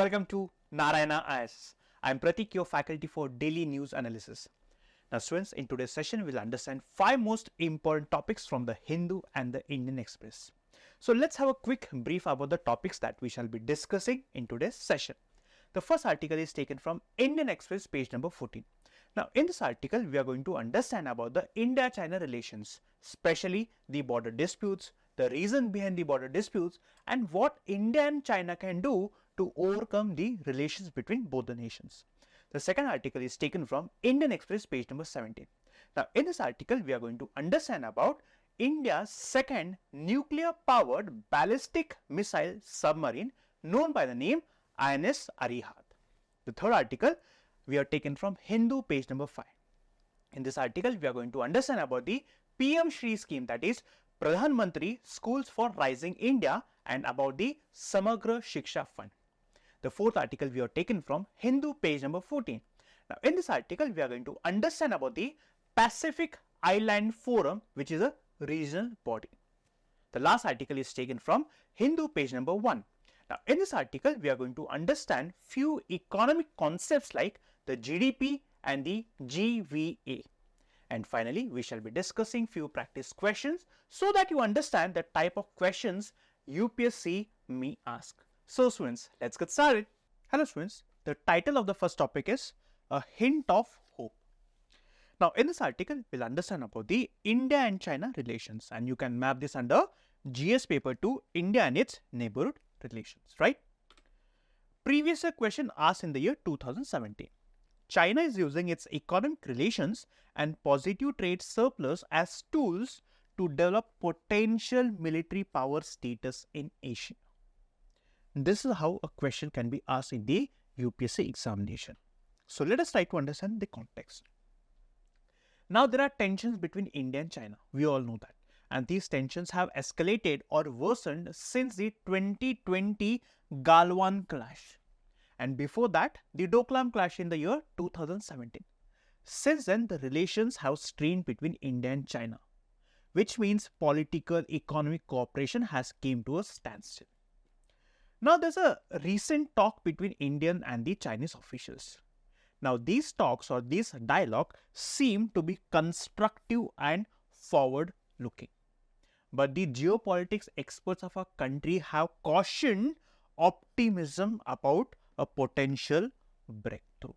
Welcome to Narayana IAS. I am Pratik, your faculty for Daily News Analysis. Now students, in today's session, we'll understand 5 most important topics from the Hindu and the Indian Express. So let's have a quick brief about the topics that we shall be discussing in today's session. The first article is taken from Indian Express, page number 14. Now in this article, we are going to understand about the India-China relations, especially the border disputes, the reason behind the border disputes, and what India and China can do to overcome the relations between both the nations. The second article is taken from Indian Express, page number 17. Now in this article, we are going to understand about India's second nuclear-powered ballistic missile submarine known by the name INS Arihat. The third article we are taken from Hindu, page number 5. In this article, we are going to understand about the PM Shri scheme, that is Pradhan Mantri Schools for Rising India, and about the Samagra Shiksha Fund. The fourth article we are taken from Hindu, page number 14. Now in this article, we are going to understand about the Pacific Island Forum, which is a regional body. The last article is taken from Hindu, page number 1. Now in this article, we are going to understand few economic concepts like the GDP and the GVA. And finally, we shall be discussing few practice questions so that you understand the type of questions UPSC may ask. So students, let's get started. Hello students, the title of the first topic is A Hint of Hope. Now in this article, we'll understand about the India and China relations, and you can map this under GS paper 2, India and its neighborhood relations, right? Previous question asked in the year 2017. China is using its economic relations and positive trade surplus as tools to develop potential military power status in Asia. This is how a question can be asked in the UPSC examination. So let us try to understand the context. Now there are tensions between India and China. We all know that. And these tensions have escalated or worsened since the 2020 Galwan clash. And before that, the Doklam clash in the year 2017. Since then, the relations have strained between India and China, which means political economic cooperation has came to a standstill. Now, there's a recent talk between Indian and the Chinese officials. Now, these talks or this dialogue seem to be constructive and forward-looking. But the geopolitics experts of our country have cautioned optimism about a potential breakthrough,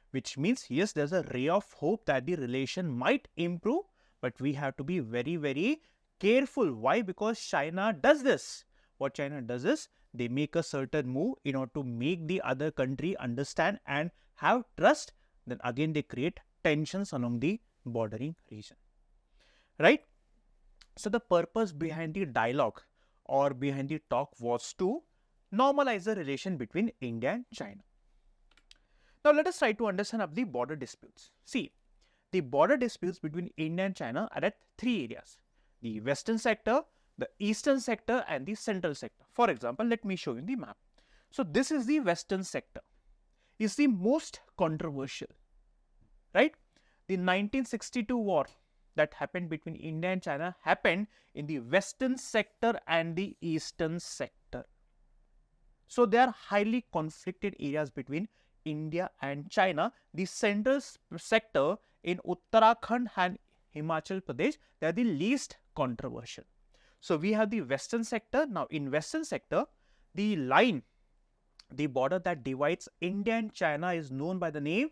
which means yes, there's a ray of hope that the relation might improve, but we have to be very, very careful. Why? Because China does this. What China does is they make a certain move in order to make the other country understand and have trust. Then again, they create tensions along the bordering region, right? So the purpose behind the dialogue or behind the talk was to normalize the relation between India and China. Now let us try to understand of the border disputes. See, the border disputes between India and China are at 3 areas: the western sector, the eastern sector, and the central sector. For example, let me show you the map. So this is the western sector. It's the most controversial, right? The 1962 war that happened between India and China happened in the western sector and the eastern sector. So they are highly conflicted areas between India and China. The central sector in Uttarakhand and Himachal Pradesh, they are the least controversial. So we have the western sector. Now in western sector, the line, the border that divides India and China is known by the name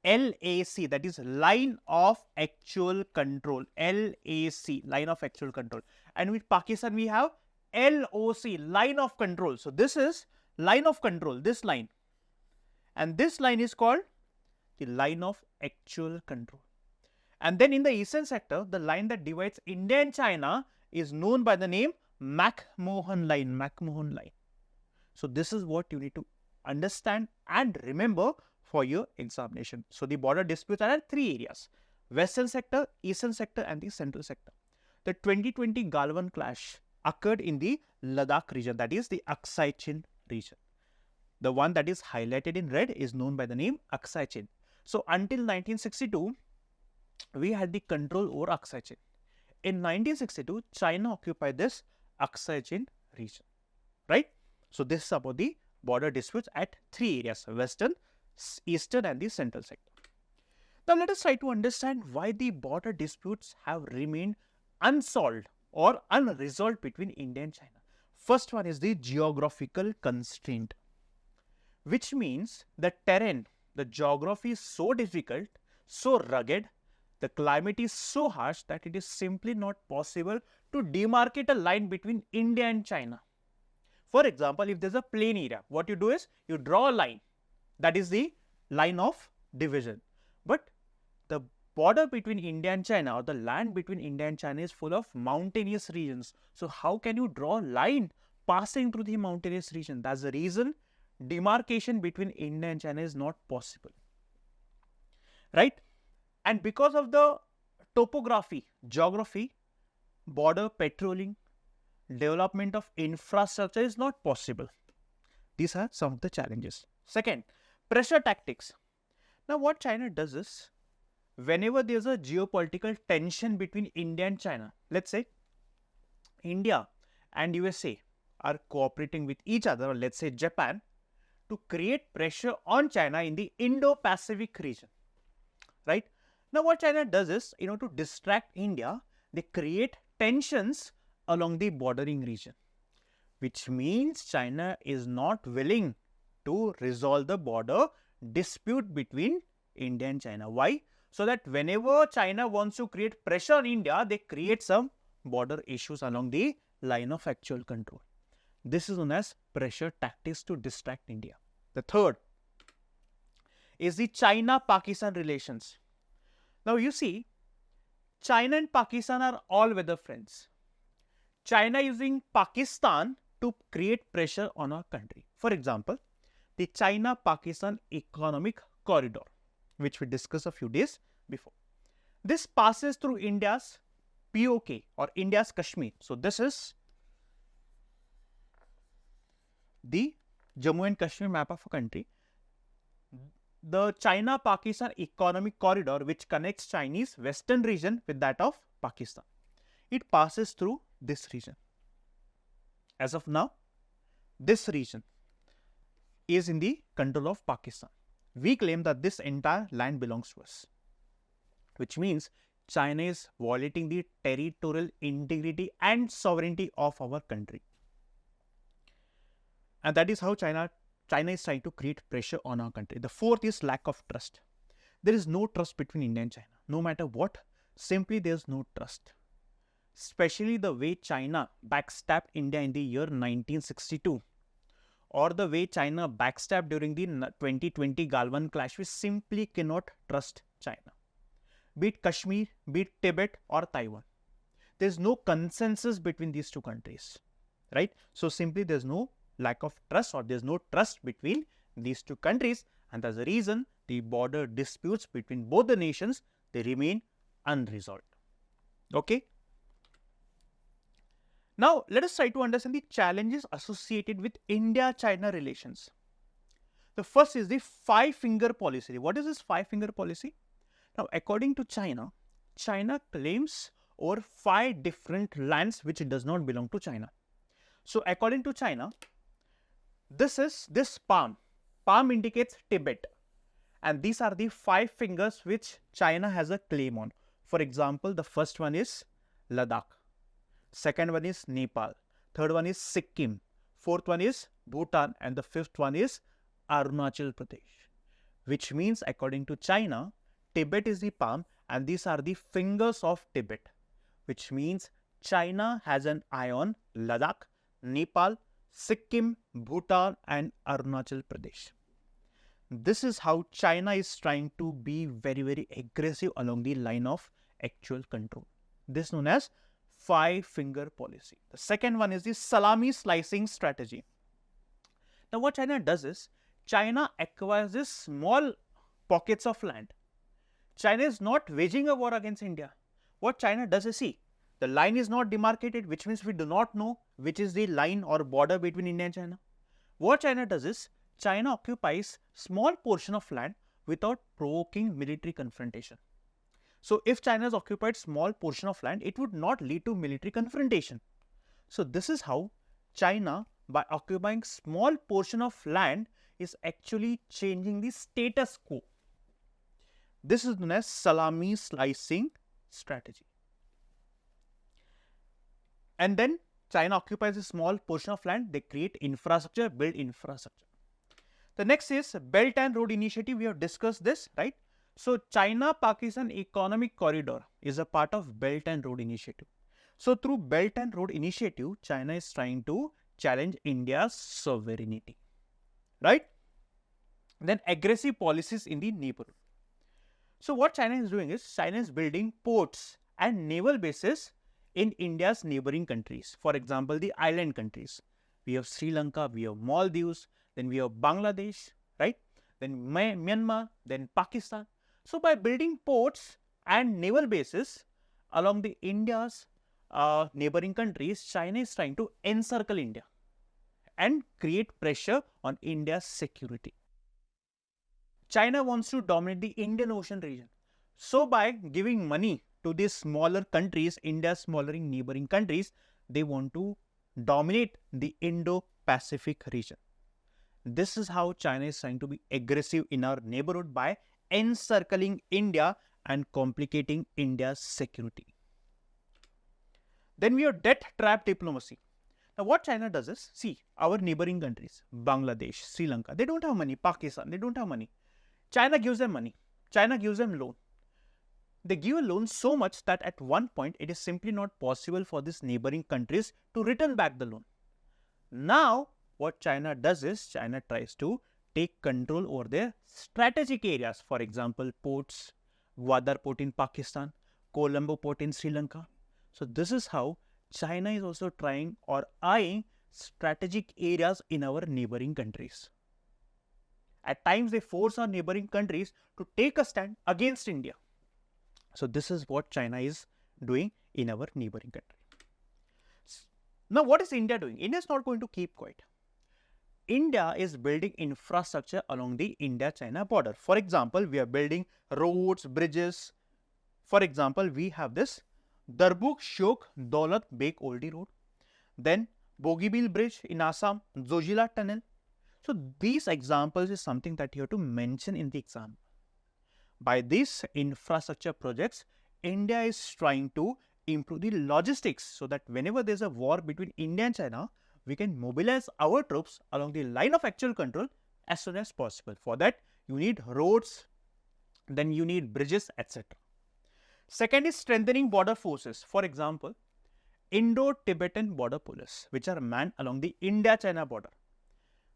LAC, that is line of actual control. LAC, line of actual control. And with Pakistan we have LOC, line of control. So this is line of control, this line, and this line is called the line of actual control. And then in the eastern sector, the line that divides India and China is known by the name McMahon line. McMahon line. So this is what you need to understand and remember for your examination. So the border disputes are at 3 areas: western sector, eastern sector, and the central sector. The 2020 Galwan clash occurred in the Ladakh region, that is the Aksai Chin region. The one that is highlighted in red is known by the name Aksai Chin. So until 1962, we had the control over Aksai Chin. In 1962, China occupied this Aksai Chin region, right? So this is about the border disputes at 3 areas: western, eastern and the central sector. Now let us try to understand why the border disputes have remained unsolved or unresolved between India and China. First one is the geographical constraint, which means the terrain, the geography is so difficult, so rugged, the climate is so harsh that it is simply not possible to demarcate a line between India and China. For example, if there is a plain area, what you do is you draw a line, that is the line of division. But the border between India and China, or the land between India and China, is full of mountainous regions. So how can you draw a line passing through the mountainous region? That's the reason demarcation between India and China is not possible, right? And because of the topography, geography, border patrolling, development of infrastructure is not possible. These are some of the challenges. Second, pressure tactics. Now what China does is, whenever there is a geopolitical tension between India and China, let's say India and USA are cooperating with each other, or let's say Japan, to create pressure on China in the Indo-Pacific region, right? Now what China does is, to distract India, they create tensions along the bordering region, which means China is not willing to resolve the border dispute between India and China. Why? So that whenever China wants to create pressure on India, they create some border issues along the line of actual control. This is known as pressure tactics to distract India. The third is the China-Pakistan relations. Now you see, China and Pakistan are all-weather friends. China using Pakistan to create pressure on our country. For example, the China-Pakistan Economic Corridor, which we discussed a few days before. This passes through India's POK, or India's Kashmir. So this is the Jammu and Kashmir map of a country. The China-Pakistan Economic Corridor, which connects Chinese western region with that of Pakistan, it passes through this region. As of now, this region is in the control of Pakistan. We claim that this entire land belongs to us, which means China is violating the territorial integrity and sovereignty of our country. And that is how China is trying to create pressure on our country. The fourth is lack of trust. There is no trust between India and China. No matter what, simply there is no trust. Especially the way China backstabbed India in the year 1962, or the way China backstabbed during the 2020 Galwan clash. We simply cannot trust China. Be it Kashmir, be it Tibet or Taiwan. There is no consensus between these two countries, right? So simply there is no lack of trust, or there is no trust between these two countries, and that's the reason the border disputes between both the nations, they remain unresolved. Okay. Now let us try to understand the challenges associated with India-China relations. The first is the five-finger policy. What is this five-finger policy? Now according to China, China claims over 5 different lands which does not belong to China. So according to China, this palm indicates Tibet, and these are the 5 fingers which China has a claim on. For example, the first one is Ladakh, second one is Nepal, third one is Sikkim, fourth one is Bhutan, and the fifth one is Arunachal Pradesh, which means according to China, Tibet is the palm and these are the fingers of Tibet, which means China has an eye on Ladakh, Nepal, Sikkim, Bhutan and Arunachal Pradesh. This is how China is trying to be very, very aggressive along the line of actual control. This is known as five-finger policy. The second one is the salami slicing strategy. Now what China does is, China acquires these small pockets of land. China is not waging a war against India. What China does is, see, the line is not demarcated, which means we do not know which is the line or border between India and China. What China does is, China occupies small portion of land without provoking military confrontation. So if China has occupied small portion of land, it would not lead to military confrontation. So this is how China by occupying small portion of land is actually changing the status quo. This is known as salami slicing strategy. And then China occupies a small portion of land, they create infrastructure, build infrastructure. The next is Belt and Road Initiative. We have discussed this, right? So China-Pakistan Economic Corridor is a part of Belt and Road Initiative. So through Belt and Road Initiative, China is trying to challenge India's sovereignty, right? Then aggressive policies in the neighborhood. So what China is doing is, China is building ports and naval bases in India's neighboring countries. For example, the island countries. We have Sri Lanka, we have Maldives, then we have Bangladesh, right? Then Myanmar, then Pakistan. So by building ports and naval bases along the India's neighboring countries, China is trying to encircle India and create pressure on India's security. China wants to dominate the Indian Ocean region. So by giving money to these smaller countries, India's smaller neighboring countries, they want to dominate the Indo-Pacific region. This is how China is trying to be aggressive in our neighborhood by encircling India and complicating India's security. Then we have debt trap diplomacy. Now what China does is, see, our neighboring countries, Bangladesh, Sri Lanka, they don't have money. Pakistan, they don't have money. China gives them money. China gives them loan. They give a loan so much that at one point it is simply not possible for these neighboring countries to return back the loan. Now what China does is, China tries to take control over their strategic areas. For example, ports, Gwadar port in Pakistan, Colombo port in Sri Lanka. So this is how China is also trying or eyeing strategic areas in our neighboring countries. At times they force our neighboring countries to take a stand against India. So this is what China is doing in our neighboring country. Now what is India doing? India is not going to keep quiet. India is building infrastructure along the India-China border. For example, we are building roads, bridges. For example, we have this Darbuk Shok Daulat Beg Oldie Road. Then Bogibeel Bridge in Assam, Zojila Tunnel. So these examples is something that you have to mention in the exam. By these infrastructure projects, India is trying to improve the logistics so that whenever there is a war between India and China, we can mobilize our troops along the line of actual control as soon as possible. For that, you need roads, then you need bridges, etc. Second is strengthening border forces. For example, Indo-Tibetan Border Police, which are manned along the India-China border.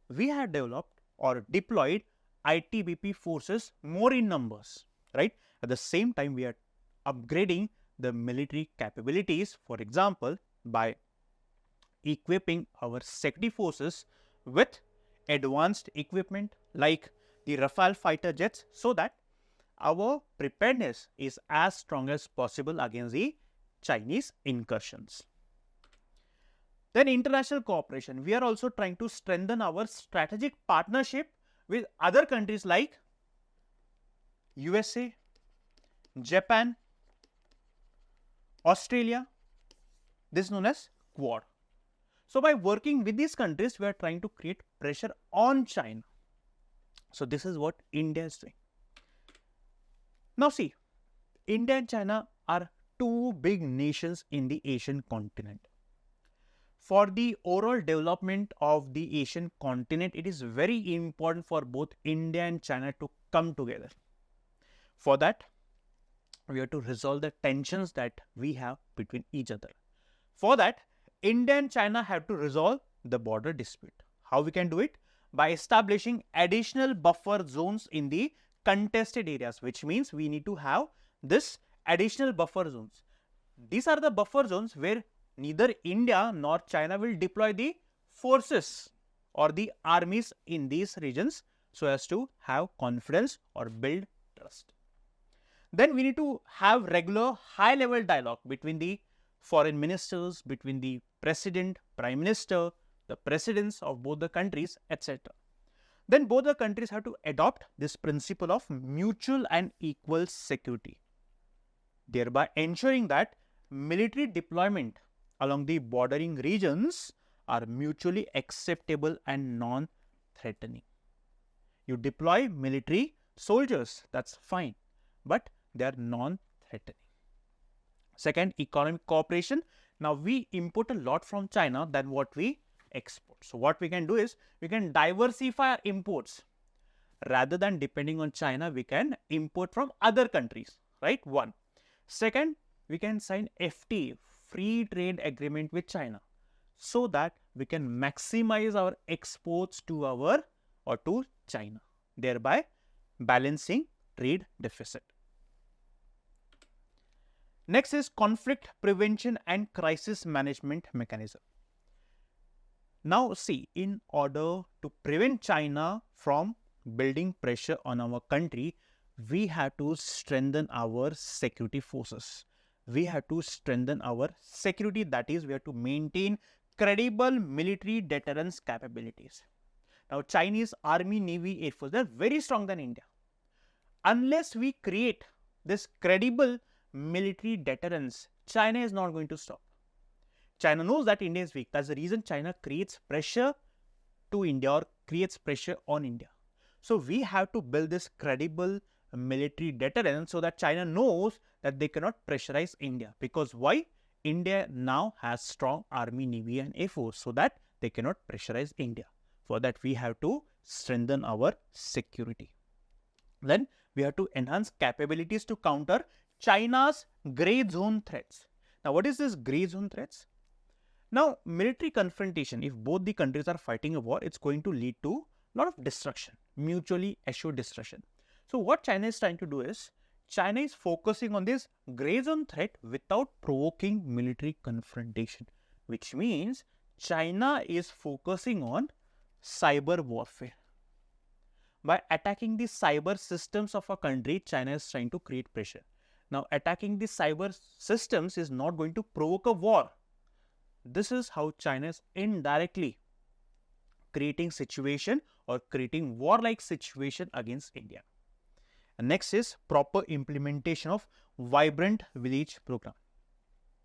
We have developed or deployed ITBP forces more in numbers, right? At the same time, we are upgrading the military capabilities, for example, by equipping our security forces with advanced equipment like the Rafale fighter jets, so that our preparedness is as strong as possible against the Chinese incursions. Then international cooperation. We are also trying to strengthen our strategic partnership with other countries like USA, Japan, Australia. This is known as Quad. So by working with these countries, we are trying to create pressure on China. So this is what India is doing. Now see, India and China are two big nations in the Asian continent. For the overall development of the Asian continent, it is very important for both India and China to come together. For that, we have to resolve the tensions that we have between each other. For that, India and China have to resolve the border dispute. How we can do it? By establishing additional buffer zones in the contested areas, which means we need to have this additional buffer zones. These are the buffer zones where neither India nor China will deploy the forces or the armies in these regions so as to have confidence or build trust. Then we need to have regular high-level dialogue between the foreign ministers, between the president, prime minister, the presidents of both the countries, etc. Then both the countries have to adopt this principle of mutual and equal security, thereby ensuring that military deployment along the bordering regions are mutually acceptable and non-threatening. You deploy military soldiers, that's fine, but they are non-threatening. Second, economic cooperation. Now we import a lot from China than what we export. So what we can do is we can diversify our imports. Rather than depending on China, we can import from other countries, right? One. Second, we can sign FTA, free trade agreement with China, so that we can maximize our exports to China, thereby balancing trade deficit. Next is conflict prevention and crisis management mechanism. Now see, in order to prevent China from building pressure on our country, we have to strengthen our security forces. We have to strengthen our security, that is, we have to maintain credible military deterrence capabilities. Now Chinese Army, Navy, Air Force, they are very strong than India. Unless we create this credible military deterrence, China is not going to stop. China knows that India is weak. That's the reason China creates pressure to India or creates pressure on India. So we have to build this credible military deterrence so that China knows that they cannot pressurize India. Because why? India now has strong Army, Navy and Air Force, so that they cannot pressurize India. For that, we have to strengthen our security. Then we have to enhance capabilities to counter China's grey zone threats. Now what is this grey zone threats? Now military confrontation, if both the countries are fighting a war, it's going to lead to a lot of destruction, mutually assured destruction. So what China is trying to do is, China is focusing on this grey zone threat without provoking military confrontation, which means China is focusing on cyber warfare. By attacking the cyber systems of a country, China is trying to create pressure. Now attacking the cyber systems is not going to provoke a war. This is how China is indirectly creating situation or creating war-like situation against India. And next is proper implementation of Vibrant Village program.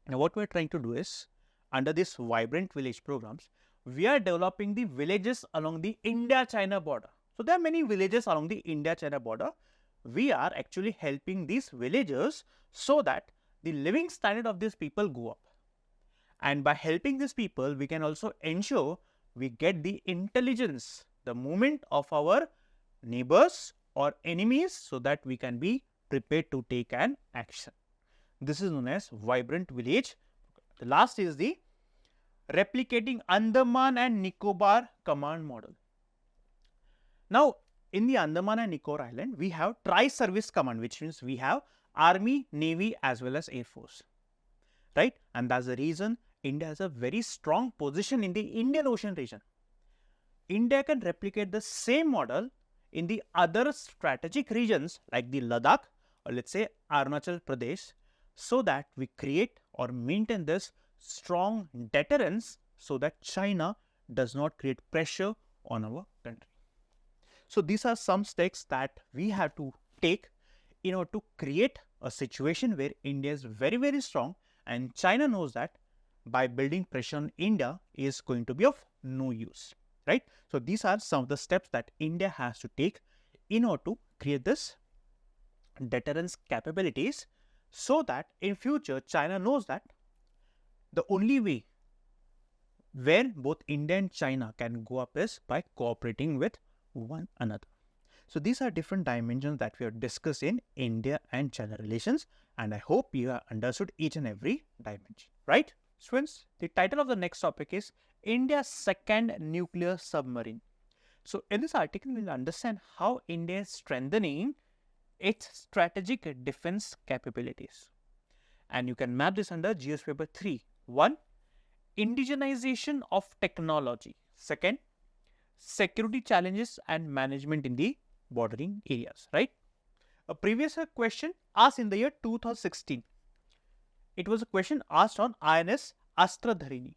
Now what we are trying to do is, under this Vibrant Village programs, we are developing the villages along the India-China border. So there are many villages along the India-China border. We are actually helping these villagers so that the living standard of these people go up. And by helping these people, we can also ensure we get the intelligence, the movement of our neighbors or enemies, so that we can be prepared to take an action. This is known as Vibrant Village. The last is the replicating Andaman and Nicobar command model. Now in the Andaman and Nicobar Island, we have tri-service command, which means we have Army, Navy as well as Air Force, right? And that's the reason India has a very strong position in the Indian Ocean region. India can replicate the same model in the other strategic regions like the Ladakh or let's say Arunachal Pradesh, so that we create or maintain this strong deterrence so that China does not create pressure on our country. So these are some steps that we have to take in order to create a situation where India is very, very strong, and China knows that by building pressure on India is going to be of no use, right? So these are some of the steps that India has to take in order to create this deterrence capabilities, so that in future China knows that the only way where both India and China can go up is by cooperating with one another. So these are different dimensions that we have discussed in India and China relations, and I hope you have understood each and every dimension, right? Students, the title of the next topic is India's second nuclear submarine. So in this article, we will understand how India is strengthening its strategic defense capabilities. And you can map this under GS paper 3. 1. Indigenization of technology. Second, security challenges and management in the bordering areas, right? A previous question asked in the year 2016. It was a question asked on INS Astradharini,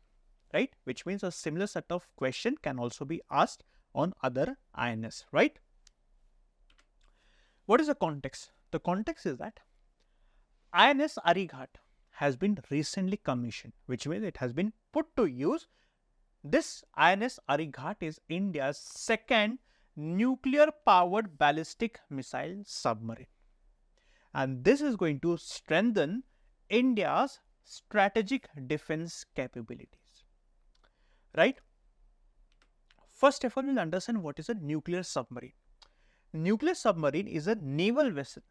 right? Which means a similar set of question can also be asked on other INS, right? What is the context? The context is that INS Arighat has been recently commissioned, which means it has been put to use This INS Arighat is India's second nuclear-powered ballistic missile submarine. And this is going to strengthen India's strategic defense capabilities. Right? First of all, we'll understand what is a nuclear submarine. Nuclear submarine is a naval vessel.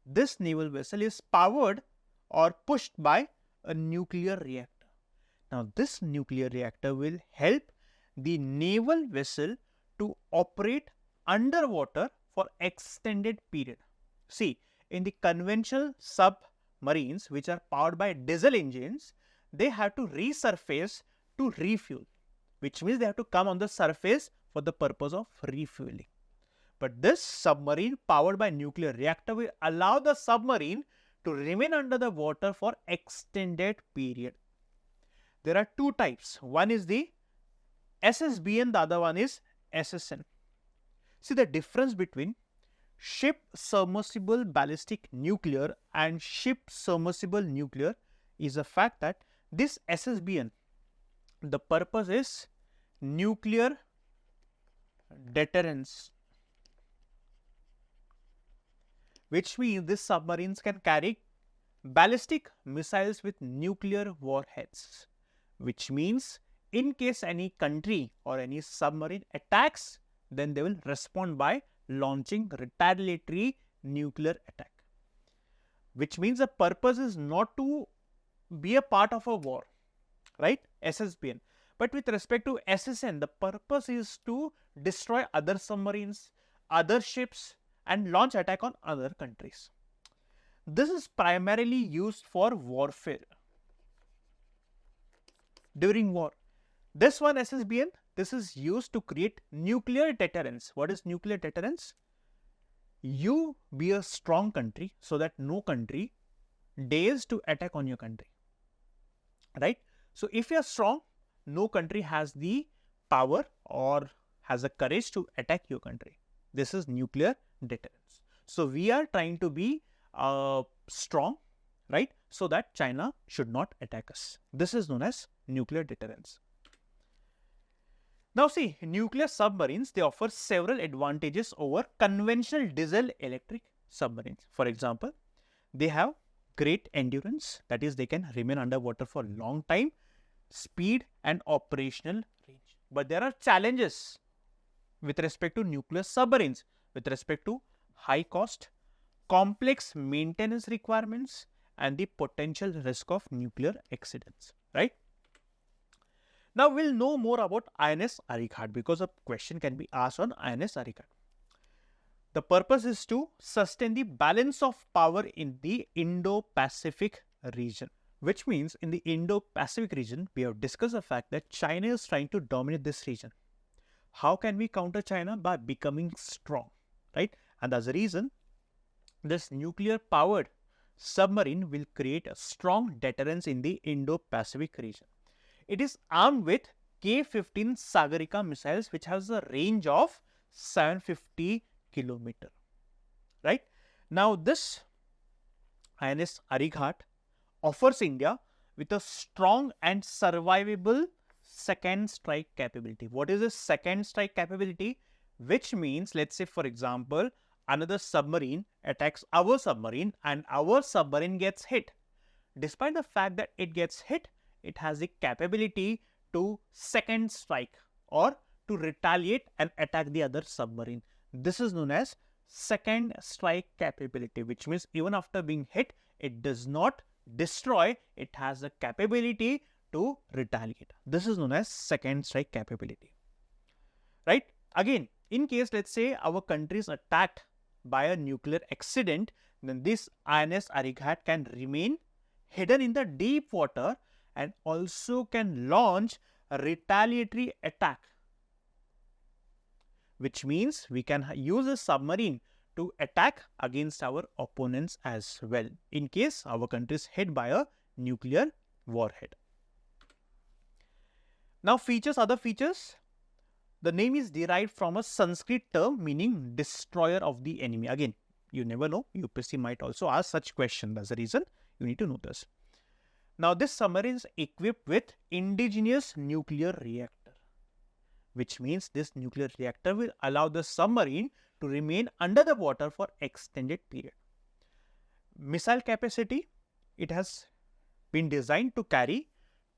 This naval vessel is powered or pushed by a nuclear reactor. Now, this nuclear reactor will help the naval vessel to operate underwater for extended period. See, in the conventional submarines which are powered by diesel engines, they have to resurface to refuel, which means they have to come on the surface for the purpose of refueling. But this submarine powered by nuclear reactor will allow the submarine to remain under the water for extended period. There are two types. One is the SSBN, the other one is SSN. See, the difference between ship submersible ballistic nuclear and ship submersible nuclear is the fact that this SSBN, the purpose is nuclear deterrence, which means these submarines can carry ballistic missiles with nuclear warheads, which means in case any country or any submarine attacks, then they will respond by launching retaliatory nuclear attack, which means the purpose is not to be a part of a war, right? SSBN. But with respect to SSN, the purpose is to destroy other submarines, other ships, and launch attack on other countries. This is primarily used for warfare during war. This one SSBN, this is used to create nuclear deterrence. What is nuclear deterrence? You be a strong country so that no country dares to attack on your country, right? So if you are strong, no country has the power or has the courage to attack your country. This is nuclear deterrence. So we are trying to be strong, right? So that China should not attack us. This is known as nuclear deterrence. Now see, nuclear submarines, they offer several advantages over conventional diesel electric submarines. For example, they have great endurance, that is they can remain underwater for a long time, speed and operational range. But there are challenges with respect to nuclear submarines, with respect to high cost, complex maintenance requirements and the potential risk of nuclear accidents, right? Now we'll know more about INS Arighat because a question can be asked on INS Arighat. The purpose is to sustain the balance of power in the Indo-Pacific region, which means in the Indo-Pacific region, we have discussed the fact that China is trying to dominate this region. How can we counter China? By becoming strong, right? And as a reason, this nuclear powered submarine will create a strong deterrence in the Indo-Pacific region. It is armed with K-15 Sagarika missiles, which has a range of 750 km, right? Now this INS Arighat offers India with a strong and survivable second strike capability. What is a second strike capability? Which means, let's say for example, another submarine attacks our submarine and our submarine gets hit. Despite the fact that it gets hit, it has the capability to second strike or to retaliate and attack the other submarine. This is known as second strike capability, which means even after being hit, it does not destroy, it has the capability to retaliate. This is known as second strike capability, right? Again, in case let's say our country is attacked by a nuclear accident, then this INS Arighat can remain hidden in the deep water and also can launch a retaliatory attack, which means we can use a submarine to attack against our opponents as well in case our country is hit by a nuclear warhead. Now features, other features. The name is derived from a Sanskrit term meaning destroyer of the enemy. Again, you never know, UPSC might also ask such question. That's the reason you need to know this. Now this submarine is equipped with indigenous nuclear reactor. which means this nuclear reactor will allow the submarine to remain under the water for extended period. Missile capacity, it has been designed to carry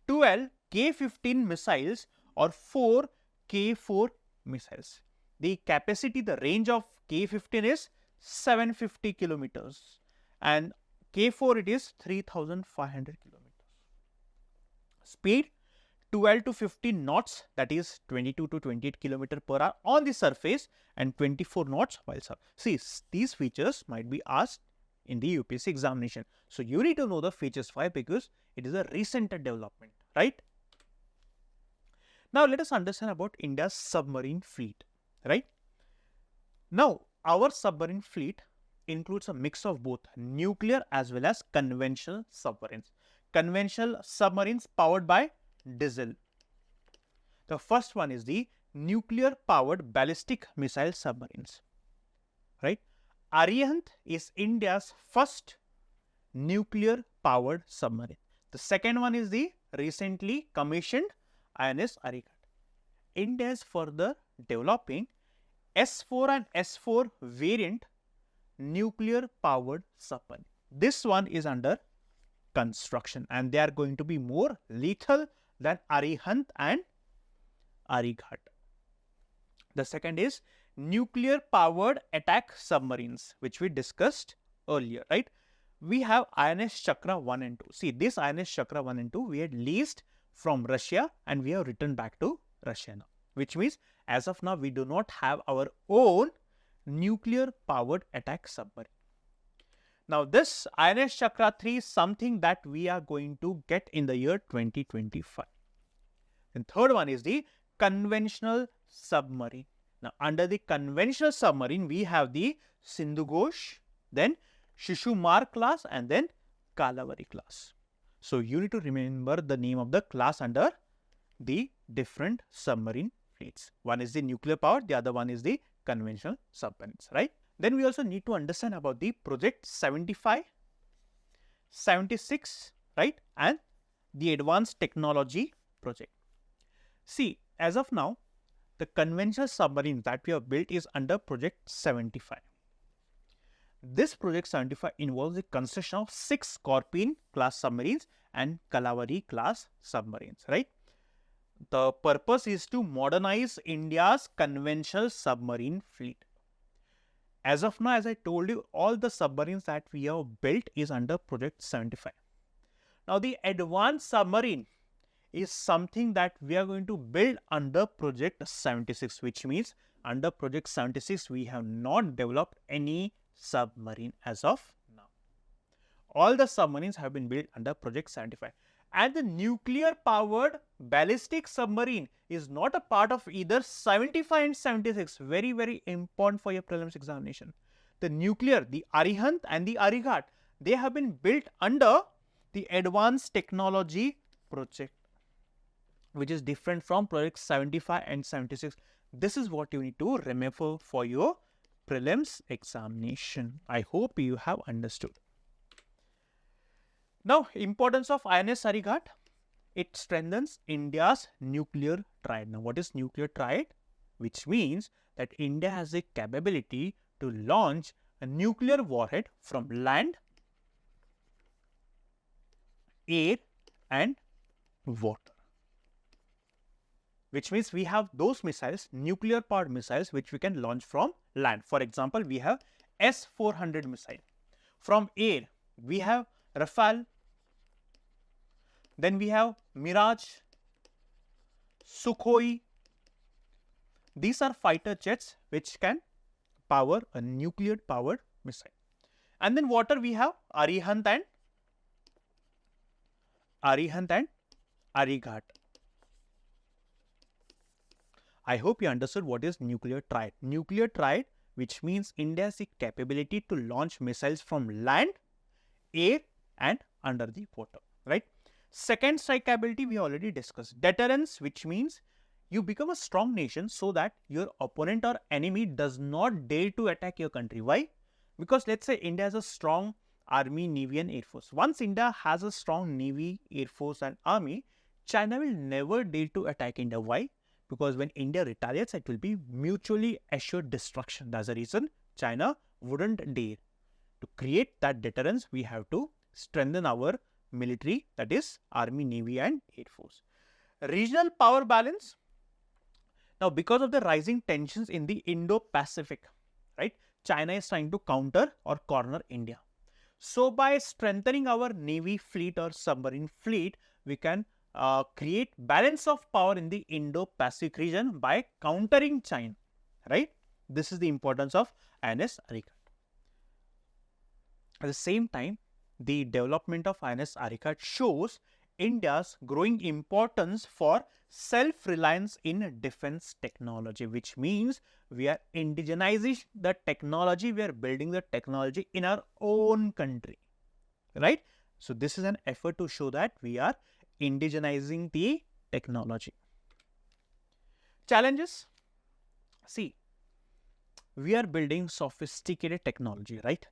12 K-15 missiles or 4 K-4 missiles. The capacity, the range of K-15 is 750 kilometers and K-4 it is 3500 kilometers. Speed 12 to 15 knots, that is 22 to 28 kilometer per hour on the surface and 24 knots while sub. See, these features might be asked in the UPSC examination. So you need to know the features. Why? Because it is a recent development, right? Now let us understand about India's submarine fleet, right? Now our submarine fleet includes a mix of both nuclear as well as conventional submarines. Conventional submarines powered by diesel. The first one is the nuclear powered ballistic missile submarines, right? Arihant is India's first nuclear powered submarine. The second one is the recently commissioned INS Arihat. India is further developing S4 and S4 variant nuclear powered submarine. This one is under construction and they are going to be more lethal than Arihant and Arihat. The second is nuclear powered attack submarines, which we discussed earlier, right? We have INS Chakra 1 and 2. See, this INS Chakra 1 and 2 we had leased from Russia and we have returned back to Russia now, which means as of now we do not have our own nuclear powered attack submarine. Now this INS Chakra 3 is something that we are going to get in the year 2025. And third one is the conventional submarine. Now under the conventional submarine we have the Sindhu Ghosh, then Shishumar class and then Kalavari class. So you need to remember the name of the class under the different submarine fleets. One is the nuclear power, the other one is the conventional submarines, right? Then we also need to understand about the project 75, 76, right? And the advanced technology project. See, as of now, the conventional submarine that we have built is under project 75. This project 75 involves the construction of 6 Scorpion class submarines and Kalavari class submarines, right? The purpose is to modernize India's conventional submarine fleet. As of now, as I told you, all the submarines that we have built is under project 75. Now the advanced submarine is something that we are going to build under project 76, which means under project 76 we have not developed any submarine as of now. All the submarines have been built under project 75. And the nuclear powered ballistic submarine is not a part of either 75 and 76. Very, very important for your prelims examination. The nuclear, the Arihant and the Arihat, they have been built under the advanced technology project, which is different from project 75 and 76. This is what you need to remember for your prelims examination. I hope you have understood. Now, importance of INS Arihat. It strengthens India's nuclear triad. Now, what is nuclear triad? Which means that India has the capability to launch a nuclear warhead from land, air and water. Which means we have those missiles, nuclear powered missiles, which we can launch from land. For example, we have S-400 missile. From air, we have Rafale. Then we have Mirage, Sukhoi. These are fighter jets which can power a nuclear powered missile. And then water we have Arihant and Arihat. I hope you understood what is nuclear triad. Nuclear triad, which means India has the capability to launch missiles from land, air and under the water, right? Second strike ability we already discussed. Deterrence, which means you become a strong nation so that your opponent or enemy does not dare to attack your country. Why? Because let's say India has a strong army, navy and air force. Once India has a strong navy, air force and army, China will never dare to attack India. Why? Because when India retaliates, it will be mutually assured destruction. That's the reason China wouldn't dare. To create that deterrence, we have to strengthen our military, that is Army, Navy and Air Force. Regional power balance. Now, because of the rising tensions in the Indo-Pacific, right, China is trying to counter or corner India. So, by strengthening our Navy fleet or submarine fleet, we can create balance of power in the Indo-Pacific region by countering China, right? This is the importance of INS Arikat. At the same time, the development of INS Arikat shows India's growing importance for self-reliance in defense technology, which means we are indigenizing the technology, we are building the technology in our own country, right? So, this is an effort to show that we are indigenizing the technology. Challenges. See, we are building sophisticated technology, right?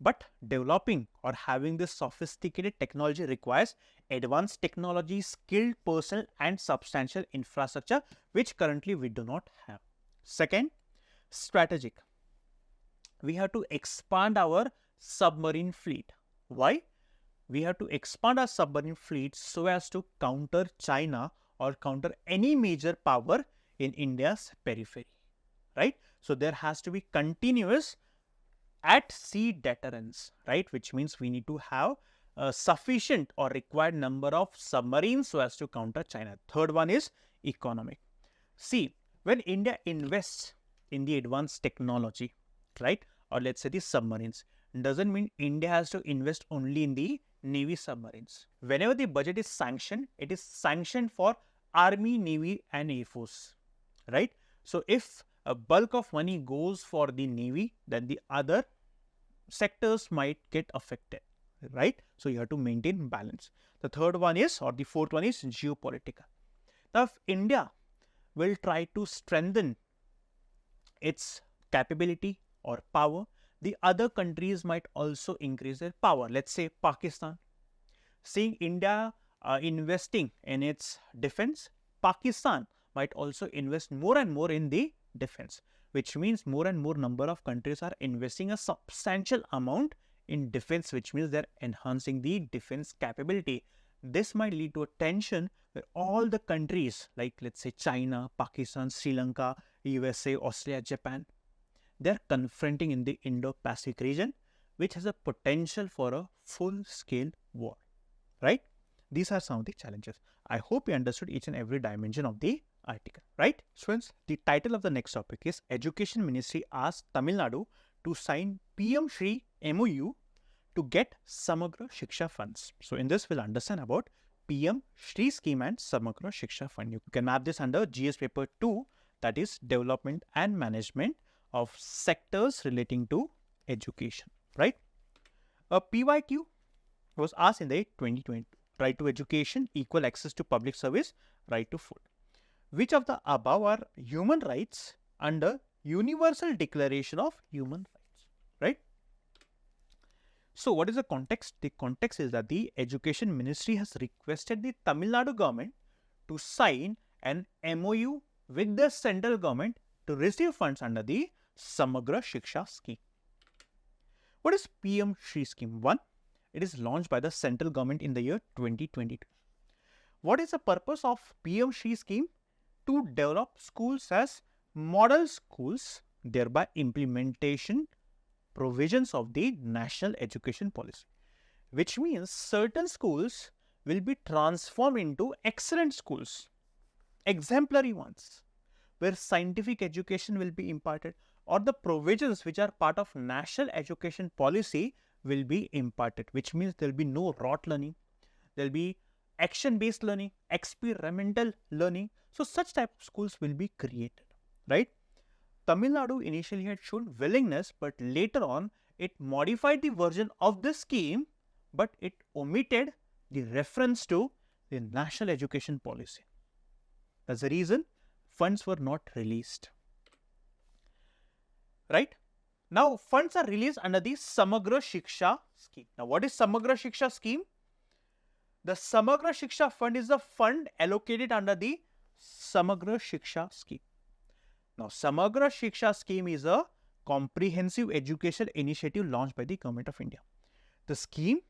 But developing or having this sophisticated technology requires advanced technology, skilled personnel and substantial infrastructure, which currently we do not have. Second, strategic. We have to expand our submarine fleet. Why? We have to expand our submarine fleet so as to counter China or counter any major power in India's periphery, right? So, there has to be continuous at sea deterrence, right, which means we need to have a sufficient or required number of submarines so as to counter China. Third one is economic. See, when India invests in the advanced technology, right, or let's say the submarines, doesn't mean India has to invest only in the Navy submarines. Whenever the budget is sanctioned, it is sanctioned for Army, Navy and Air Force, right? So, if a bulk of money goes for the Navy, then the other sectors might get affected, right? So, you have to maintain balance. The third one is, or the fourth one is geopolitical. Now, if India will try to strengthen its capability or power, the other countries might also increase their power. Let's say Pakistan. Seeing India investing in its defense, Pakistan might also invest more and more in the defense, which means more and more number of countries are investing a substantial amount in defense, which means they're enhancing the defense capability. This might lead to a tension where all the countries like let's say China, Pakistan, Sri Lanka, USA, Australia, Japan, they're confronting in the Indo-Pacific region, which has a potential for a full-scale war, right? These are some of the challenges. I hope you understood each and every dimension of the article, right? Students, the title of the next topic is Education Ministry asks Tamil Nadu to sign PM Shri MOU to get Samagra Shiksha funds. So, in this, we'll understand about PM Shri scheme and Samagra Shiksha fund. You can map this under GS paper 2, that is development and management of sectors relating to education, right? A PYQ was asked in the 2020, right to education, equal access to public service, right to food. Which of the above are human rights under Universal Declaration of Human Rights, right? So, what is the context? The context is that the Education Ministry has requested the Tamil Nadu government to sign an MOU with the central government to receive funds under the Samagra Shiksha scheme. What is PM Shri scheme? 1. It is launched by the central government in the year 2022. What is the purpose of PM Shri scheme? To develop schools as model schools, thereby implementation provisions of the national education policy, which means certain schools will be transformed into excellent schools, exemplary ones, where scientific education will be imparted, or the provisions which are part of national education policy will be imparted, which means there will be no rote learning, there will be action-based learning, experimental learning. So, such type of schools will be created, right? Tamil Nadu initially had shown willingness, but later on it modified the version of the scheme, but it omitted the reference to the national education policy. That's the reason funds were not released, right? Now, funds are released under the Samagra Shiksha scheme. Now, what is Samagra Shiksha scheme? The Samagra Shiksha fund is the fund allocated under the Samagra Shiksha Scheme. Now, Samagra Shiksha Scheme is a comprehensive education initiative launched by the Government of India. The scheme,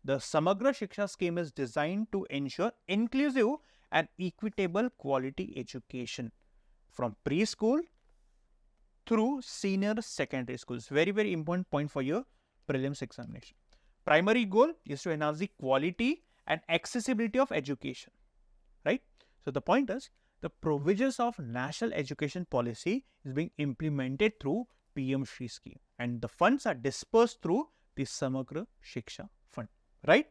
the Samagra Shiksha Scheme, is designed to ensure inclusive and equitable quality education from preschool through senior secondary schools. Very, very important point for your prelims examination. Primary goal is to enhance the quality and accessibility of education, right? So, the point is, the provisions of National Education Policy is being implemented through PM Shri scheme, and the funds are dispersed through the Samagra Shiksha Fund, right?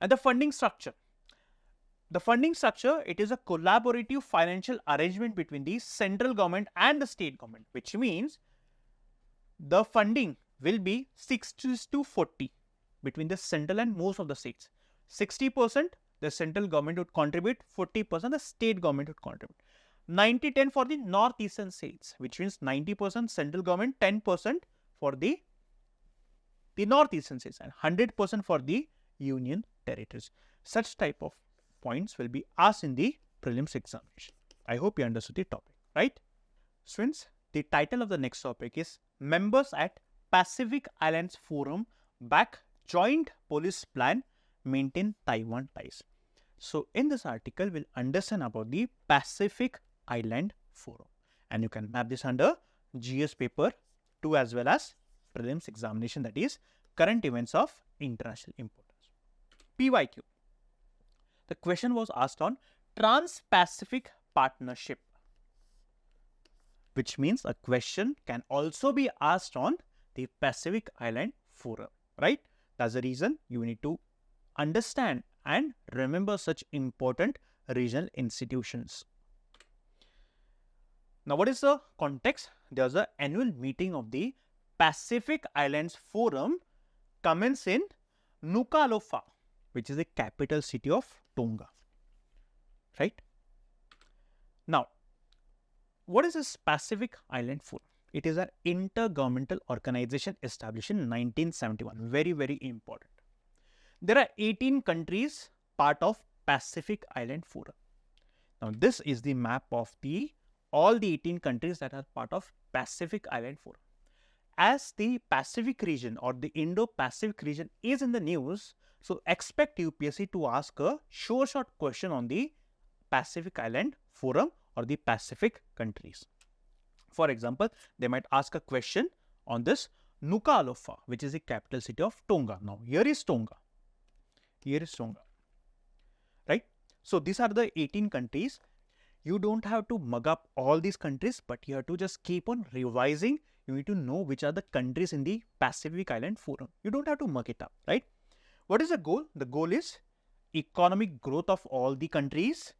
And the funding structure. The funding structure, it is a collaborative financial arrangement between the central government and the state government, which means the funding will be 60:40 between the central and most of the states. 60% the central government would contribute, 40% the state government would contribute. 90-10 for the northeastern states, which means 90% central government, 10% for the northeastern states, and 100% for the union territories. Such type of points will be asked in the prelims examination. I hope you understood the topic, right? Students, the title of the next topic is Members at Pacific Islands Forum back joint police plan, maintain Taiwan ties. So, in this article, we'll understand about the Pacific Island Forum, and you can map this under GS paper 2 as well as prelims examination, that is current events of international importance. PYQ. The question was asked on Trans-Pacific Partnership, which means a question can also be asked on the Pacific Island Forum, right? That's the reason you need to understand and remember such important regional institutions. Now, what is the context? There's an annual meeting of the Pacific Islands Forum commence in Nuku'alofa, which is the capital city of Tonga, right? Now, what is this Pacific Island Forum? It is an intergovernmental organization established in 1971. Very, very important. There are 18 countries part of Pacific Island Forum. Now, this is the map of all the 18 countries that are part of Pacific Island Forum. As the Pacific region or the Indo-Pacific region is in the news, so expect UPSC to ask a short question on the Pacific Island Forum or the Pacific countries. For example, they might ask a question on this Nuku'alofa, which is the capital city of Tonga. Now, here is Tonga. Here is Tonga, right? So, these are the 18 countries. You don't have to mug up all these countries, but you have to just keep on revising. You need to know which are the countries in the Pacific Island Forum. You don't have to mug it up, right? What is the goal? The goal is economic growth of all the countries.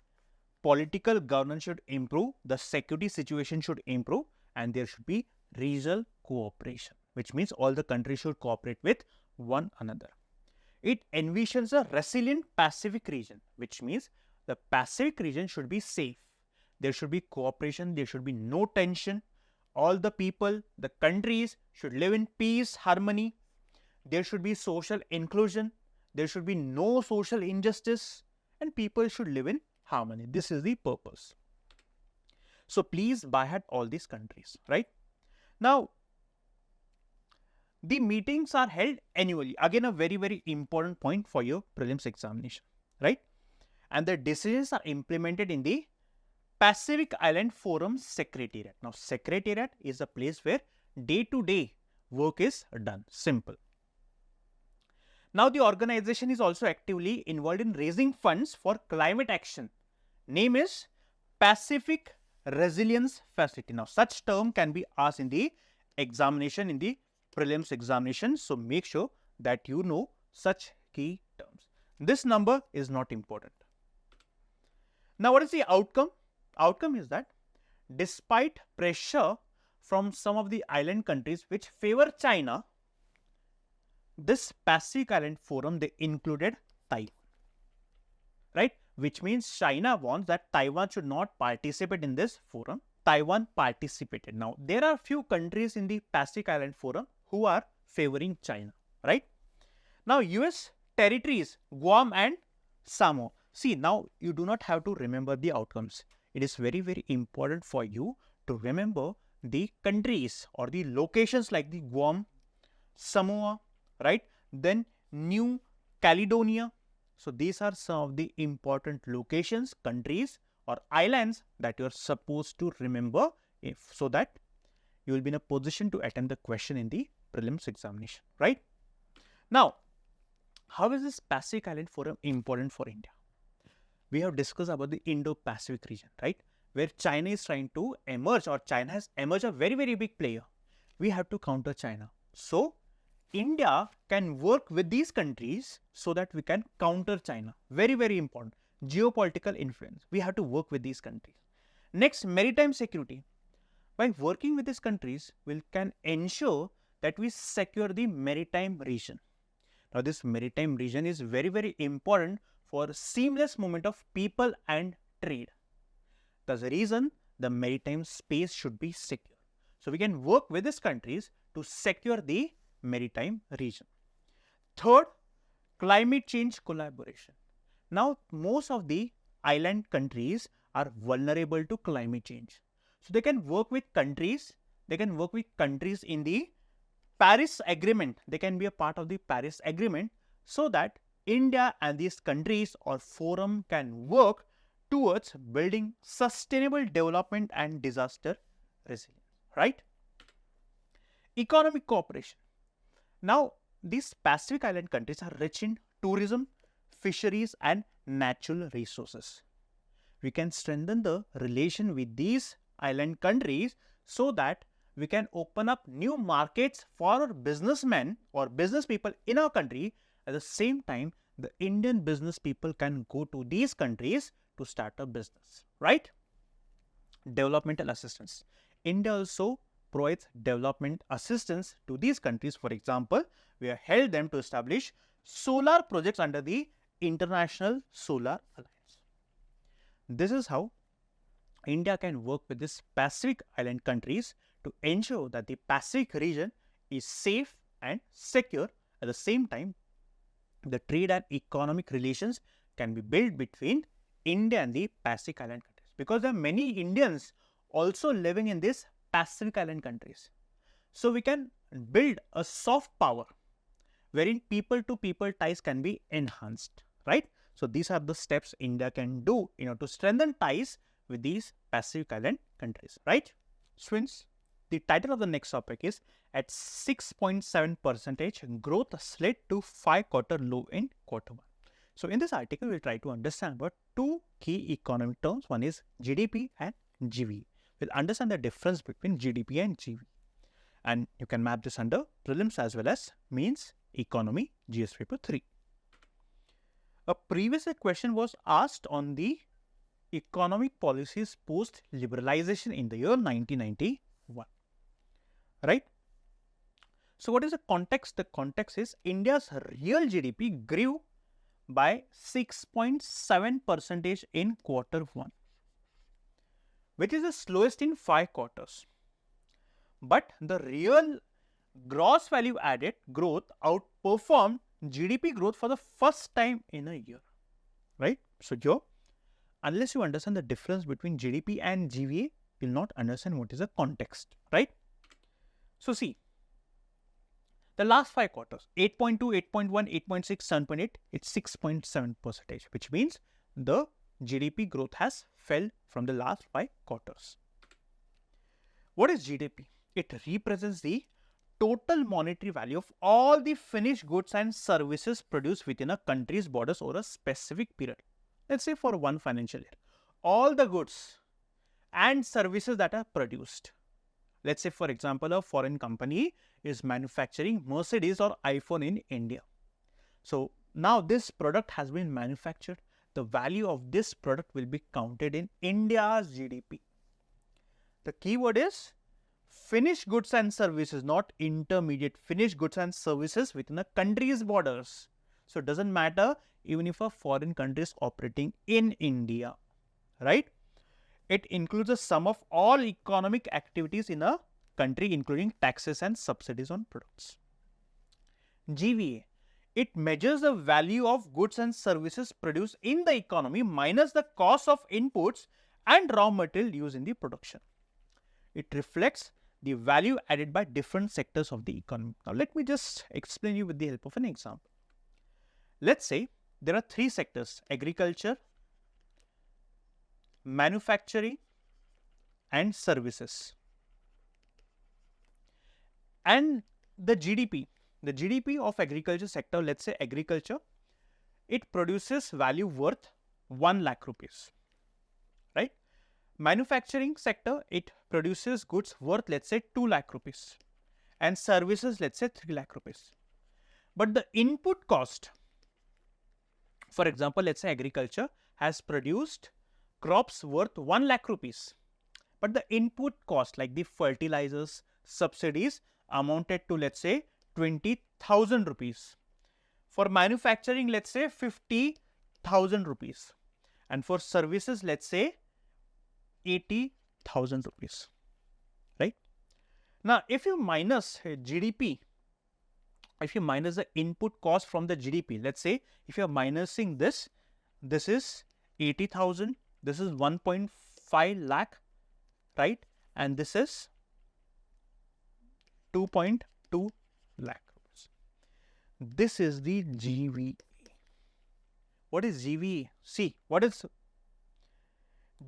Political governance should improve, the security situation should improve, and there should be regional cooperation, which means all the countries should cooperate with one another. It envisions a resilient Pacific region, which means the Pacific region should be safe. There should be cooperation, there should be no tension. All the people, the countries should live in peace, harmony. There should be social inclusion. There should be no social injustice, and people should live in harmony. This is the purpose. So, please by heart all these countries, right? Now, the meetings are held annually. Again, a very, very important point for your prelims examination, right? And the decisions are implemented in the Pacific Island Forum Secretariat. Now, Secretariat is a place where day-to-day work is done. Simple. Now, the organization is also actively involved in raising funds for climate action. Name is Pacific Resilience Facility. Now, such term can be asked in the examination, in the prelims examination. So, make sure that you know such key terms. This number is not important. Now, what is the outcome? Outcome is that despite pressure from some of the island countries which favor China, this Pacific Island Forum, they included Taiwan, right? Which means China wants that Taiwan should not participate in this forum. Taiwan participated. Now, there are few countries in the Pacific Island Forum who are favoring China, right? Now, US territories, Guam and Samoa. See, now you do not have to remember the outcomes. It is very, very important for you to remember the countries or the locations like the Guam, Samoa, right? Then New Caledonia. So these are some of the important locations, countries or islands that you are supposed to remember so that you will be in a position to attempt the question in the prelims examination, right? Now, how is this Pacific Island Forum important for India? We have discussed about the Indo-Pacific region, right? Where China is trying to emerge, or China has emerged a very, very big player. We have to counter China. So, India can work with these countries so that we can counter China. Very, very important. Geopolitical influence. We have to work with these countries. Next, maritime security. By working with these countries, we can ensure that we secure the maritime region. Now, this maritime region is very, very important for seamless movement of people and trade. That's the reason the maritime space should be secure. So, we can work with these countries to secure the maritime region. Third, climate change collaboration. Now, most of the island countries are vulnerable to climate change. So, they can work with countries, in the Paris Agreement. They can be a part of the Paris Agreement so that India and these countries or forum can work towards building sustainable development and disaster resilience, right? Economic cooperation. Now, these Pacific Island countries are rich in tourism, fisheries and natural resources. We can strengthen the relation with these island countries so that we can open up new markets for our businessmen or business people in our country. At the same time, the Indian business people can go to these countries to start a business, right? Developmental assistance. India also provides development assistance to these countries. For example, we have helped them to establish solar projects under the International Solar Alliance. This is how India can work with these Pacific Island countries to ensure that the Pacific region is safe and secure. At the same time, the trade and economic relations can be built between India and the Pacific Island countries, because there are many Indians also living in these Pacific Island countries. So, we can build a soft power wherein people-to-people ties can be enhanced, right? So, these are the steps India can do in order to strengthen ties with these Pacific Island countries, right? Students, the title of the next topic is at 6.7% growth slid to 5-quarter low in quarter 1. So, in this article, we will try to understand about two key economic terms. One is GDP and GVE. We'll understand the difference between GDP and GVE. And you can map this under prelims as well as means economy GS paper 3. A previous question was asked on the economic policies post liberalization in the year 1991, right? So, what is the context? The context is India's real GDP grew by 6.7% in quarter 1, which is the slowest in 5 quarters. But the real gross value added growth outperformed GDP growth for the first time in a year, right? So, here, unless you understand the difference between GDP and GVA, you will not understand what is the context, right? So, see, the last 5 quarters, 8.2, 8.1, 8.6, 7.8, it's 6.7%, which means the GDP growth has fell from the last 5 quarters. What is GDP? It represents the total monetary value of all the finished goods and services produced within a country's borders over a specific period. Let's say for one financial year, all the goods and services that are produced. Let's say, for example, a foreign company is manufacturing Mercedes or iPhone in India. So, now this product has been manufactured. The value of this product will be counted in India's GDP. The keyword is finished goods and services, not intermediate. Finished goods and services within a country's borders. So, it doesn't matter even if a foreign country is operating in India, right? It includes the sum of all economic activities in a country, including taxes and subsidies on products. GVA, It measures the value of goods and services produced in the economy minus the cost of inputs and raw material used in the production. It reflects the value added by different sectors of the economy. Now, let me just explain you with the help of an example. Let's say there are three sectors: agriculture, manufacturing, and services. And the GDP of agriculture sector, let's say agriculture, it produces value worth 1 lakh rupees, right? Manufacturing sector, it produces goods worth, let's say, 2 lakh rupees, and services, let's say, 3 lakh rupees. But the input cost, for example, let's say agriculture has produced crops worth 1 lakh rupees, but the input cost like the fertilizers, subsidies amounted to, let's say, 20,000 rupees. For manufacturing, let's say 50,000 rupees, and for services, let's say 80,000 rupees, right? Now, if you minus GDP, if you minus the input cost from the GDP, let's say if you are minusing this, this is 80,000, this is 1.5 lakh, right? And this is 2.2 lakh. This is the GVA. What is GVA? See, what is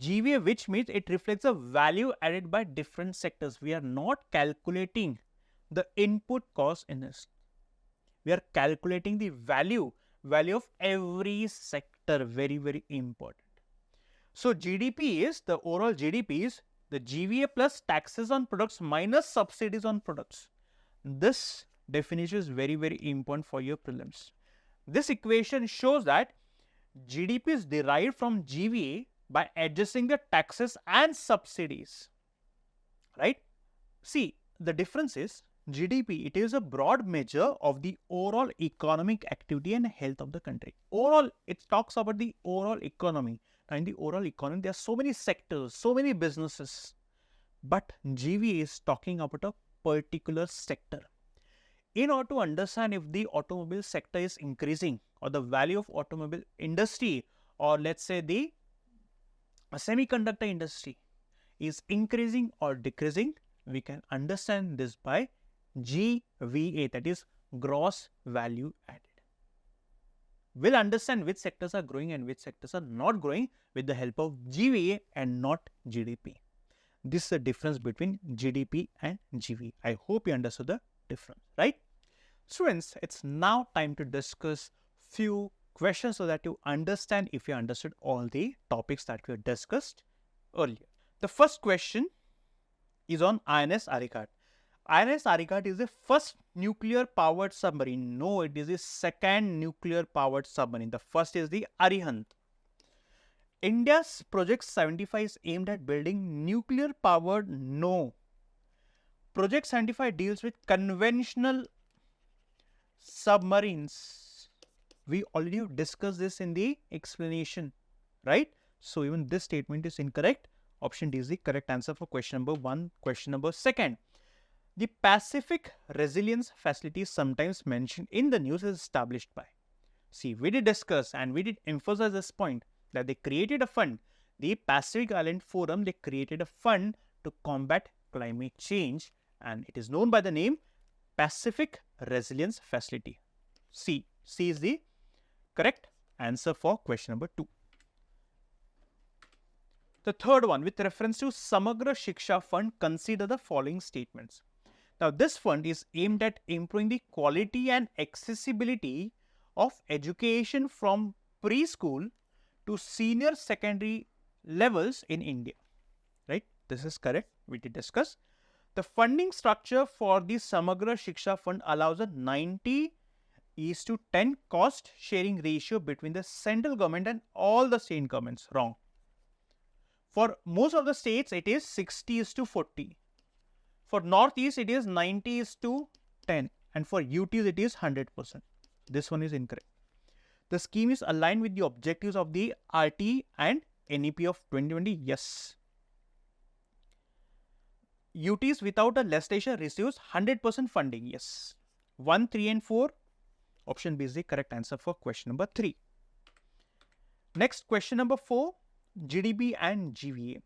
GVA, which means it reflects the value added by different sectors. We are not calculating the input cost in this. We are calculating the value of every sector. Very, very important. So, GDP is, the overall GDP is the GVA plus taxes on products minus subsidies on products. This definition is very, very important for your prelims. This equation shows that GDP is derived from GVA by adjusting the taxes and subsidies, right? See, the difference is GDP, it is a broad measure of the overall economic activity and health of the country. Overall, it talks about the overall economy. Now, in the overall economy, there are so many sectors, so many businesses, but GVA is talking about a particular sector. In order to understand if the automobile sector is increasing, or the value of automobile industry, or let's say the semiconductor industry is increasing or decreasing, we can understand this by GVA, that is gross value added. We'll understand which sectors are growing and which sectors are not growing with the help of GVA and not GDP. This is the difference between GDP and GVA. I hope you understood the difference, right? Students, it's now time to discuss few questions so that you understand if you understood all the topics that we discussed earlier. The first question is on INS Arichat. INS Arichat is the first nuclear powered submarine. No, it is the second nuclear powered submarine. The first is the Arihant. India's Project 75 is aimed at building nuclear powered. No. Project 75 deals with conventional submarines. We already discussed this in the explanation, right? So, even this statement is incorrect. Option D is the correct answer for question number 1. Question number 2. The Pacific Resilience Facility is sometimes mentioned in the news is established by. See, we did discuss and we did emphasize this point that they created a fund. The Pacific Island Forum, they created a fund to combat climate change, and it is known by the name Pacific Resilience Facility. C is the correct answer for question number 2. The third one, with reference to Samagra Shiksha Fund, consider the following statements. Now, this fund is aimed at improving the quality and accessibility of education from preschool to senior secondary levels in India, right? This is correct. We did discuss. The funding structure for the Samagra Shiksha Fund allows a 90:10 cost sharing ratio between the central government and all the state governments. Wrong. For most of the states, it is 60:40. For Northeast, it is 90:10. And for UTs, it is 100%. This one is incorrect. The scheme is aligned with the objectives of the RT and NEP of 2020. Yes. UTs without a legislation receives 100% funding. Yes. 1, 3 and 4 Option B is the correct answer for question number 3. Next, question number 4, GDP and GVA.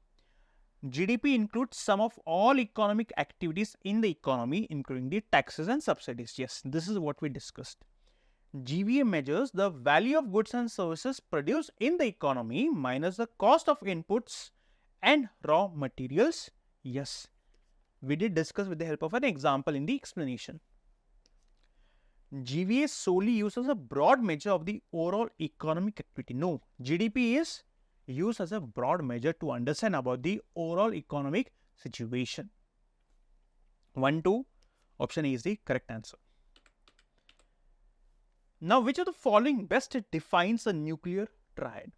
GDP includes sum of all economic activities in the economy, including the taxes and subsidies. Yes, this is what we discussed. GVA measures the value of goods and services produced in the economy minus the cost of inputs and raw materials. Yes, we did discuss with the help of an example in the explanation. GVA solely uses a broad measure of the overall economic activity. No, GDP is used as a broad measure to understand about the overall economic situation. 1, 2, option A is the correct answer. Now, which of the following best defines a nuclear triad?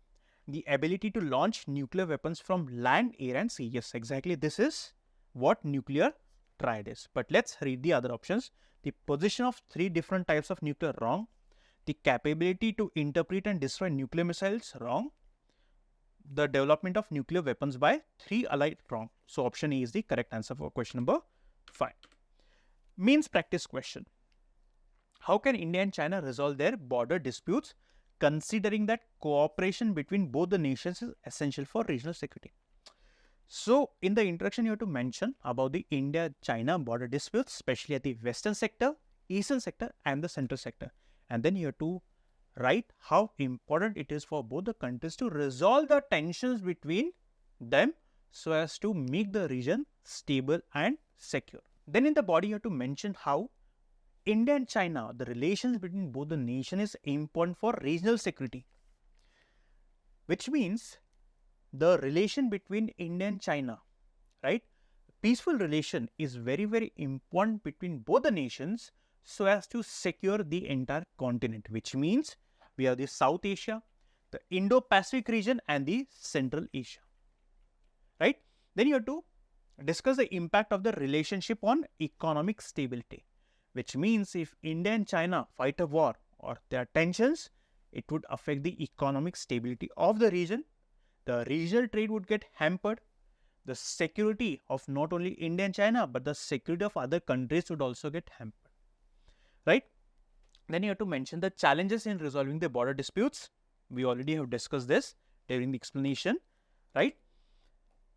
The ability to launch nuclear weapons from land, air and sea. Yes, exactly, this is what nuclear triad is. But let's read the other options. The position of 3 different types of nuclear, wrong. The capability to interpret and destroy nuclear missiles, wrong. The development of nuclear weapons by 3 allied, wrong. So option A is the correct answer for question number 5. Means practice question. How can India and China resolve their border disputes, considering that cooperation between both the nations is essential for regional security? So, in the introduction, you have to mention about the India-China border disputes, especially at the western sector, eastern sector and the central sector. And then you have to write how important it is for both the countries to resolve the tensions between them so as to make the region stable and secure. Then in the body, you have to mention how India and China, the relations between both the nations is important for regional security, which means the relation between India and China, right? Peaceful relation is very, very important between both the nations so as to secure the entire continent, which means we have the South Asia, the Indo-Pacific region and the Central Asia, right? Then you have to discuss the impact of the relationship on economic stability, which means if India and China fight a war or there are tensions, it would affect the economic stability of the region. The regional trade would get hampered. The security of not only India and China, but the security of other countries would also get hampered, right? Then you have to mention the challenges in resolving the border disputes. We already have discussed this during the explanation, right?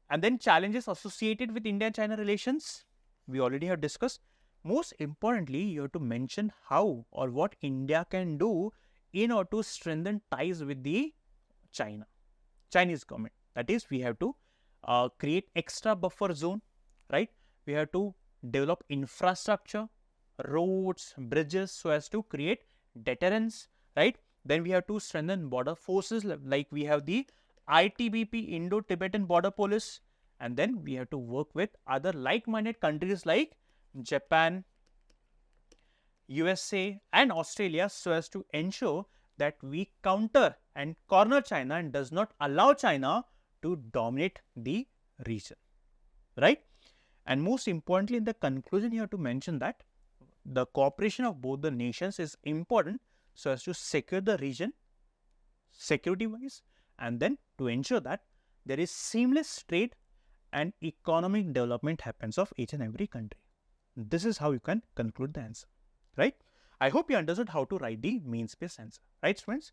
And then challenges associated with India and China relations. We already have discussed. Most importantly, you have to mention how or what India can do in order to strengthen ties with the Chinese government. That is, we have to create extra buffer zone, right? We have to develop infrastructure, roads, bridges so as to create deterrence, right? Then we have to strengthen border forces like we have the ITBP, Indo-Tibetan Border Police, and then we have to work with other like-minded countries like Japan, USA and Australia so as to ensure that we counter and corner China and does not allow China to dominate the region, right? And most importantly, in the conclusion, you have to mention that the cooperation of both the nations is important so as to secure the region security-wise and then to ensure that there is seamless trade and economic development happens of each and every country. This is how you can conclude the answer, right? I hope you understood how to write the means-based answer, right, students?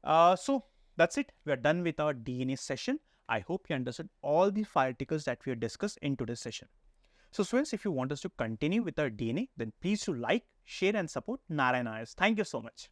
So that's it. We are done with our DNA session. I hope you understood all the 5 articles that we have discussed in today's session. So students, if you want us to continue with our DNA, then please do like, share and support Narayana IAS. Thank you so much.